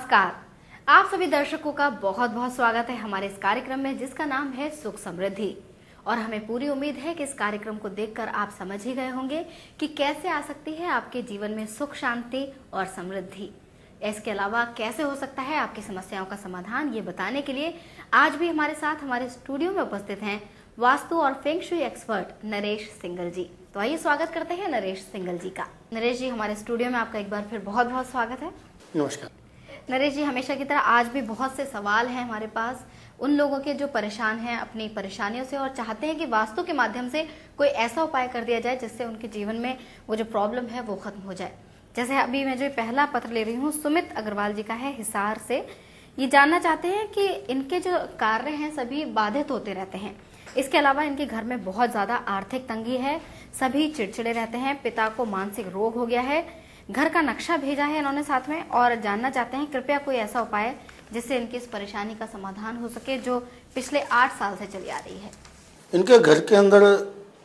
नमस्कार। आप सभी दर्शकों का बहुत बहुत स्वागत है हमारे इस कार्यक्रम में जिसका नाम है सुख समृद्धि। और हमें पूरी उम्मीद है कि इस कार्यक्रम को देखकर आप समझ ही गए होंगे कि कैसे आ सकती है आपके जीवन में सुख, शांति और समृद्धि। इसके अलावा कैसे हो सकता है आपकी समस्याओं का समाधान, ये बताने के लिए आज भी हमारे साथ हमारे स्टूडियो में उपस्थित हैं वास्तु और feng shui expert Naresh Singhal ji. तो आइए स्वागत करते हैं नरेश सिंगल जी का। नरेश जी, हमारे स्टूडियो में आपका एक बार फिर बहुत बहुत स्वागत है। नमस्कार। नरेश जी, हमेशा की तरह आज भी बहुत से सवाल हैं हमारे पास उन लोगों के जो परेशान हैं अपनी परेशानियों से और चाहते हैं कि वास्तु के माध्यम से कोई ऐसा उपाय कर दिया जाए जिससे उनके जीवन में वो जो प्रॉब्लम है वो खत्म हो जाए। जैसे अभी मैं जो पहला पत्र ले रही हूँ सुमित अग्रवाल जी का है हिसार से। ये जानना चाहते हैं कि इनके जो कार्य हैं सभी बाधित होते रहते हैं। इसके अलावा इनके घर में बहुत ज्यादा आर्थिक तंगी है, सभी चिड़चिड़े रहते हैं, पिता को मानसिक रोग हो गया है, घर का नक्शा भेजा है इन्होंने साथ में और जानना चाहते हैं कृपया कोई ऐसा उपाय जिससे इनकी इस परेशानी का समाधान हो सके जो पिछले 8 साल से चली आ रही है। इनके घर के अंदर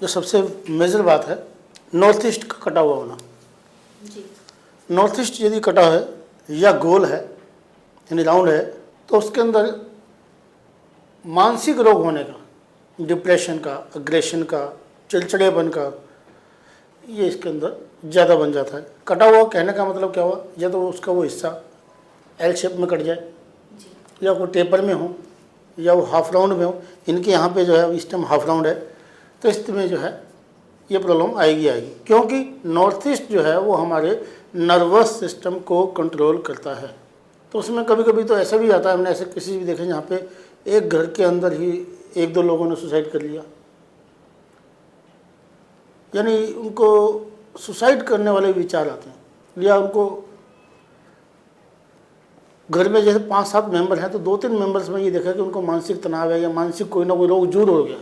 जो सबसे मेजर बात है नॉर्थ ईस्ट का कटा हुआ होना जी। नॉर्थ ईस्ट यदि कटा है या गोल है यानी राउंड है तो उसके अंदर मानसिक रोग होने का, डिप्रेशन का, अग्रेशन का, चिड़चिड़ेपन का, ये इसके अंदर ज़्यादा बन जाता है। कटा हुआ कहने का मतलब क्या हुआ, या तो उसका वो हिस्सा एल शेप में कट जाए या वो टेपर में हो या वो हाफ राउंड में हो। इनके यहाँ पे जो है इस टाइम हाफ राउंड है तो इसमें जो है ये प्रॉब्लम आएगी क्योंकि नॉर्थ ईस्ट जो है वो हमारे नर्वस सिस्टम को कंट्रोल करता है। तो उसमें कभी कभी तो ऐसा भी आता है, हमने ऐसे किसी भी देखे जहाँ पे एक घर के अंदर ही 1-2 लोगों ने सुसाइड कर लिया, यानी उनको सुसाइड करने वाले विचार आते हैं। या उनको घर में जैसे 5-7 मेंबर हैं तो 2-3 मेंबर्स में ये देखा कि उनको मानसिक तनाव है या मानसिक कोई ना कोई रोग जूर हो गया।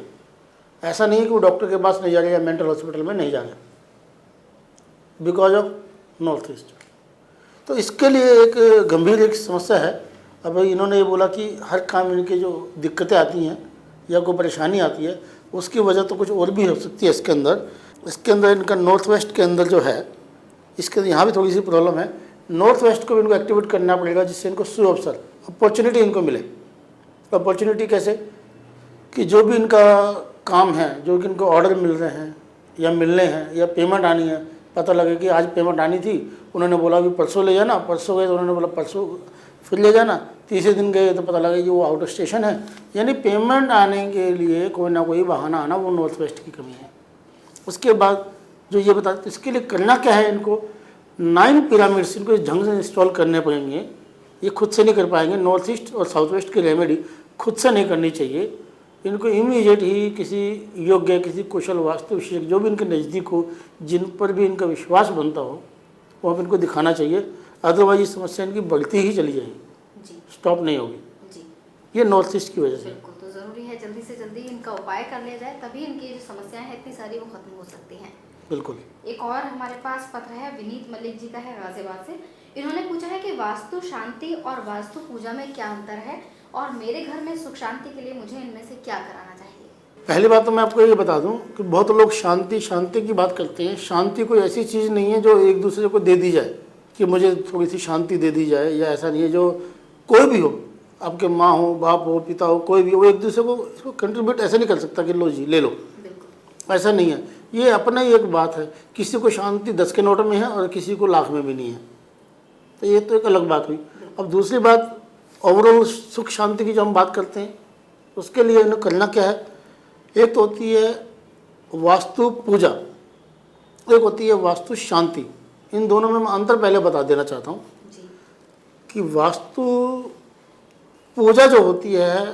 ऐसा नहीं है कि वो डॉक्टर के पास नहीं जा रहे या मेंटल हॉस्पिटल में नहीं जा रहे बिकॉज ऑफ नॉर्थ ईस्ट। तो इसके लिए एक गंभीर एक समस्या है। अब इन्होंने ये बोला कि हर काम इनके जो दिक्कतें आती हैं या कोई परेशानी आती है उसकी वजह तो कुछ और भी हो सकती है। इसके अंदर इनका नॉर्थ वेस्ट के अंदर जो है इसके यहाँ भी थोड़ी सी प्रॉब्लम है। नॉर्थ वेस्ट को भी इनको एक्टिवेट करना पड़ेगा जिससे इनको सु अवसर, अपॉर्चुनिटी इनको मिले। अपॉर्चुनिटी कैसे कि जो भी इनका काम है, जो कि इनको ऑर्डर मिल रहे हैं या मिलने हैं या पेमेंट आनी है, पता लगे कि आज पेमेंट आनी थी, उन्होंने बोला कि परसों ले जाना, परसों गए तो उन्होंने बोला परसों फिर ले जाना, तीसरे दिन गए तो पता लगा कि वो आउट ऑफ स्टेशन है। यानी पेमेंट आने के लिए कोई ना कोई बहाना आना, वो नॉर्थ वेस्ट की कमी है। उसके बाद जो ये बता, इसके लिए करना क्या है, इनको 9 पिरामिड्स इनको ढंग से इंस्टॉल करने पड़ेंगे। ये खुद से नहीं कर पाएंगे। नॉर्थ ईस्ट और साउथ वेस्ट की रेमेडी खुद से नहीं करनी चाहिए। इनको इमीडिएट ही किसी योग्य, किसी कुशल वास्तु विशेषज्ञ जो भी इनके नज़दीक हो, जिन पर भी इनका विश्वास बनता हो, वो अब इनको दिखाना चाहिए। अदरवाइज ये समस्या इनकी बढ़ती ही चली जाएगी, स्टॉप नहीं होगी जी। ये नॉर्थ ईस्ट की वजह से। बिल्कुल, तो ज़रूरी है जल्दी से जल्दी इनका उपाय कर लिया जाए, तभी इनकी जो समस्याएं हैं इतनी सारी वो खत्म हो सकती हैं। बिल्कुल। एक और हमारे पास पत्र है विनीत मलिक जी का है गाजियाबाद से। इन्होंने पूछा है कि वास्तु शांति और वास्तु पूजा में क्या अंतर है और मेरे घर में सुख शांति के लिए मुझे इनमें से क्या कराना चाहिए। पहली बात तो मैं आपको ये बता दूं कि बहुत लोग शांति की बात करते हैं। शांति कोई ऐसी चीज़ नहीं है जो एक दूसरे को दे दी जाए कि मुझे थोड़ी सी शांति दे दी जाए, या ऐसा नहीं है। जो कोई भी हो, आपके माँ हो, बाप हो, पिता हो, कोई भी, वो एक दूसरे को इसको कंट्रीब्यूट ऐसे नहीं कर सकता कि लो जी ले लो, ऐसा नहीं है। ये अपना ही एक बात है। किसी को शांति 10 के नोट में है और किसी को लाख में भी नहीं है, तो ये तो एक अलग बात हुई। अब दूसरी बात, ओवरऑल सुख शांति की जो हम बात करते हैं उसके लिए इन्हें करना क्या है, एक तो होती है वास्तु पूजा, एक होती है वास्तु शांति। इन दोनों में मैं अंतर पहले बता देना चाहता हूँ कि वास्तु पूजा जो होती है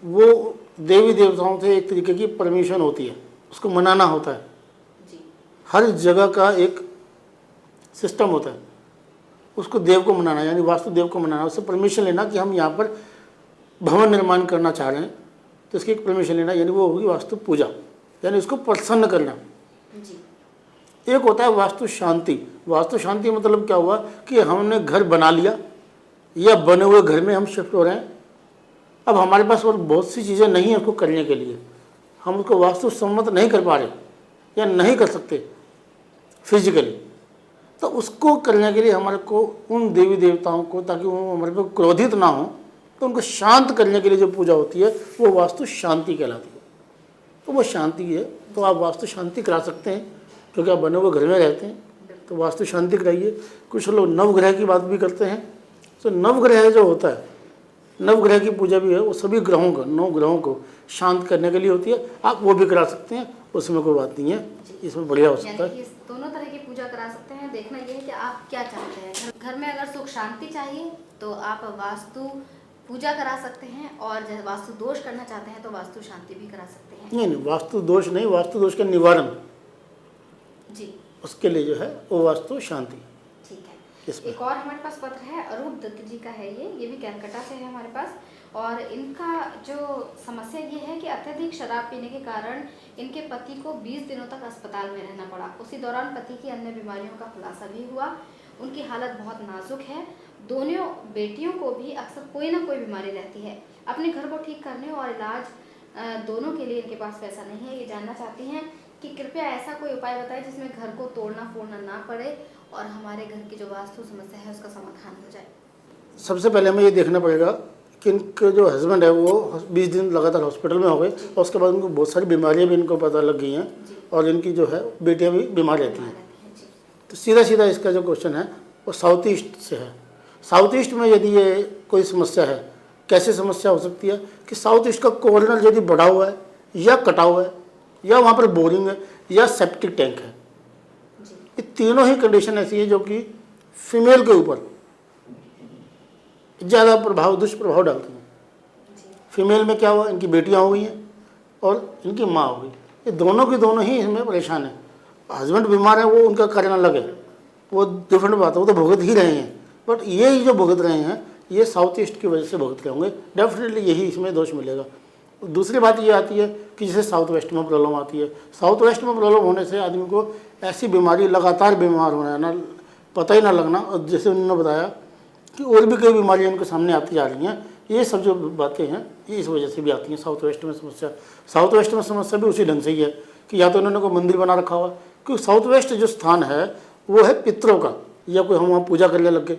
वो देवी देवताओं से एक तरीके की परमिशन होती है, उसको मनाना होता है। हर जगह का एक सिस्टम होता है, उसको देव को मनाना, यानी वास्तु देव को मनाना, उससे परमिशन लेना कि हम यहाँ पर भवन निर्माण करना चाह रहे हैं तो इसकी एक परमिशन लेना, यानी वो होगी वास्तु पूजा, यानी उसको प्रसन्न करना जी। एक होता है वास्तु शांति। वास्तु शांति मतलब क्या हुआ कि हमने घर बना लिया या बने हुए घर में हम शिफ्ट हो रहे हैं, अब हमारे पास और बहुत सी चीज़ें नहीं हैं उसको करने के लिए, हम उसको वास्तु सम्मत नहीं कर पा रहे या नहीं कर सकते फिजिकली, तो उसको करने के लिए हमारे को उन देवी देवताओं को, ताकि वो हमारे पे क्रोधित ना हो, तो उनको शांत करने के लिए जो पूजा होती है वो वास्तु शांति कहलाती है। तो वो शांति है, तो आप वास्तु शांति करा सकते हैं, क्योंकि आप बने हुए घर में रहते हैं, तो वास्तु शांति कराइए। कुछ लोग नवग्रह की बात भी करते हैं, तो नवग्रह जो होता है, नवग्रह की पूजा भी है, वो सभी ग्रहों को, 9 ग्रहों को शांत करने के लिए होती है। आप वो भी करा सकते हैं, उसमें कोई बात नहीं है, इसमें बढ़िया हो सकता है। दोनों तरह की पूजा करा सकते हैं। देखना ये है कि आप क्या चाहते हैं। घर में अगर सुख शांति चाहिए तो आप वास्तु पूजा करा सकते हैं, और जैसे वास्तु दोष करना चाहते हैं तो वास्तु शांति भी करा सकते हैं। नहीं, वास्तु दोष नहीं, वास्तु दोष का निवारण जी, उसके लिए जो है वो वास्तु शांति। ठीक है। एक और हमारे पास पत्र है, अरूप दत्त जी का है, ये भी कैलकाटा से है हमारे पास। और इनका जो समस्या ये है कि अत्यधिक शराब पीने के कारण इनके पति को 20 दिनों तक अस्पताल में रहना पड़ा। उसी दौरान पति की अन्य बीमारियों का खुलासा भी हुआ। उनकी हालत बहुत नाजुक है। दोनों बेटियों को भी अक्सर कोई ना कोई बीमारी रहती है। अपने घर को ठीक करने और इलाज दोनों के लिए इनके पास पैसा नहीं है। ये जानना चाहती हैं कि कृपया ऐसा कोई उपाय बताएं जिसमें घर को तोड़ना फोड़ना ना पड़े और हमारे घर की जो वास्तु समस्या है उसका समाधान हो जाए। सबसे पहले हमें ये देखना पड़ेगा कि इनके जो हस्बैंड है वो 20 दिन लगातार हॉस्पिटल में हो गए, और उसके बाद उनको बहुत सारी बीमारियां भी इनको पता लग गई हैं, और इनकी जो है बेटियां भी बीमार रहती हैं। तो सीधा सीधा इसका जो क्वेश्चन है वो साउथ ईस्ट से है। साउथ ईस्ट में यदि ये कोई समस्या है, कैसे समस्या हो सकती है कि साउथ ईस्ट का कॉर्नर यदि बढ़ा हुआ है या कटा हुआ है, या वहाँ पर बोरिंग है, या सेप्टिक टैंक है। ये तीनों ही कंडीशन ऐसी है जो कि फीमेल के ऊपर ज़्यादा दुष्प्रभाव डालती हैं। फीमेल में क्या हुआ, इनकी बेटियां हो गई हैं और इनकी माँ हो गई। ये दोनों की दोनों ही इसमें परेशान है। हस्बैंड बीमार है, वो उनका कारण अलग है, वो डिफरेंट बात है, वो तो भुगत ही रहे हैं। बट ये जो भुगत रहे हैं ये साउथ ईस्ट की वजह से भुगत रहे होंगे, डेफिनेटली यही इसमें दोष मिलेगा। दूसरी बात ये आती है कि जैसे साउथ वेस्ट में प्रॉब्लम आती है। साउथ वेस्ट में प्रॉब्लम होने से आदमी को ऐसी बीमारी, लगातार बीमार होना है ना, पता ही ना लगना, और जैसे उन्होंने बताया कि और भी कई बीमारियां उनके सामने आती जा रही हैं। ये सब जो बातें हैं ये इस वजह से भी आती हैं साउथ वेस्ट में समस्या। साउथ वेस्ट में समस्या भी उसी ढंग से ही है कि या तो उन्होंने कोई मंदिर बना रखा हुआ, क्योंकि साउथ वेस्ट जो स्थान है वो है पितरों का, या कोई हम वहाँ पूजा करने लग गए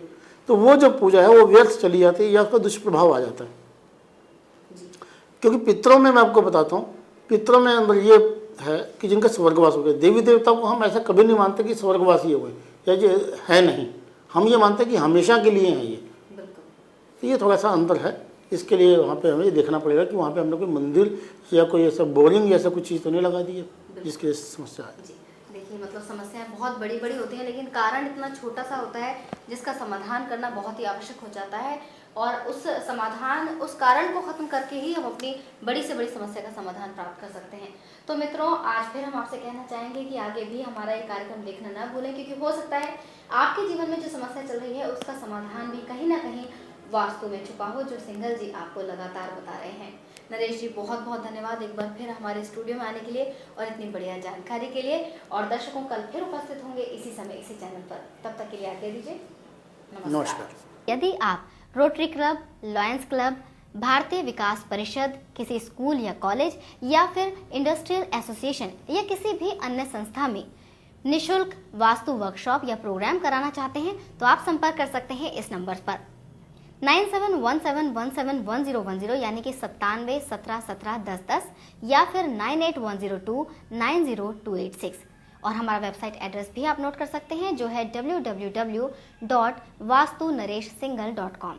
तो वो जो पूजा है वो व्यर्थ चली जाती है, या उसका दुष्प्रभाव आ जाता है। क्योंकि पितरों में मैं आपको बताता हूँ, पितरों में अंदर ये है कि जिनका स्वर्गवास हो गया। देवी देवताओं को हम ऐसा कभी नहीं मानते कि स्वर्गवासी हो गए या ये है नहीं, हम ये मानते हैं कि हमेशा के लिए हैं ये। तो ये थोड़ा सा अंतर है, इसके लिए वहाँ पे हमें देखना पड़ेगा कि वहाँ पे हमने कोई मंदिर या कोई ऐसा बोरिंग या ऐसा कुछ चीज़ तो नहीं लगा दी है जिसकी समस्या है। देखिए, मतलब समस्याएं बहुत बड़ी बड़ी होती हैं, लेकिन कारण इतना छोटा सा होता है जिसका समाधान करना बहुत ही आवश्यक हो जाता है, और उस कारण को खत्म करके ही हम अपनी बड़ी से बड़ी समस्या का समाधान प्राप्त कर सकते हैं। तो मित्रों, आज फिर हम आपसे कहना चाहेंगे कि आगे भी हमारा ये कार्यक्रम देखना ना भूलें, क्योंकि हो सकता है आपके जीवन में जो समस्या चल रही है उसका समाधान भी कहीं ना कहीं वास्तु में छुपा हो, जो सिंघल जी आपको लगातार बता रहे हैं। नरेश जी, बहुत बहुत धन्यवाद एक बार फिर हमारे स्टूडियो में आने के लिए और इतनी बढ़िया जानकारी के लिए। और दर्शकों, कल फिर उपस्थित होंगे इसी समय इसी चैनल पर। तब तक के लिए आज्ञा दीजिए, नमस्कार। यदि आप रोटरी क्लब, लॉयंस क्लब, भारतीय विकास परिषद, किसी स्कूल या कॉलेज या फिर इंडस्ट्रियल एसोसिएशन या किसी भी अन्य संस्था में निशुल्क वास्तु वर्कशॉप या प्रोग्राम कराना चाहते हैं तो आप संपर्क कर सकते हैं इस नंबर पर 9717171010 यानी कि 9717171010 या फिर 9810290286। और हमारा वेबसाइट एड्रेस भी आप नोट कर सकते हैं जो है www.vastunaressinghal.com।